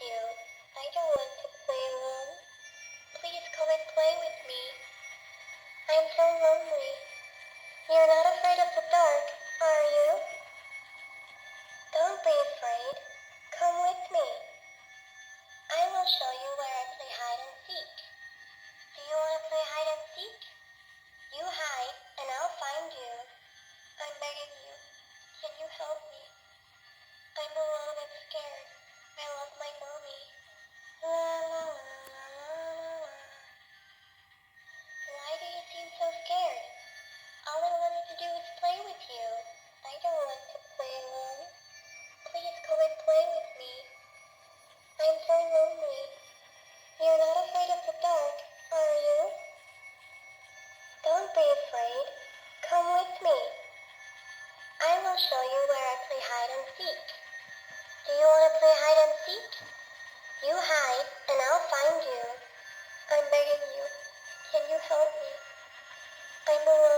you. I don't want to play alone. Please come and play with me. I'm so lonely. You're not afraid of the dark, are you? Don't be afraid. Come with me. I will show you where I play hide and seek. Do you want to play hide and seek? You hide, and I'll find you. I'm begging you. Can you help me? I'm alone and scared. I love my mommy. La la la la la la la. Why do you seem so scared? All I wanted to do is play with you. I don't want to play alone. Please come and play with me. I'm so lonely. You're not afraid of the dark, are you? Don't be afraid. Come with me. I will show you where I play hide and seek. Do you want to play hide and seek? You hide, and I'll find you. I'm begging you. Can you help me? I'm alone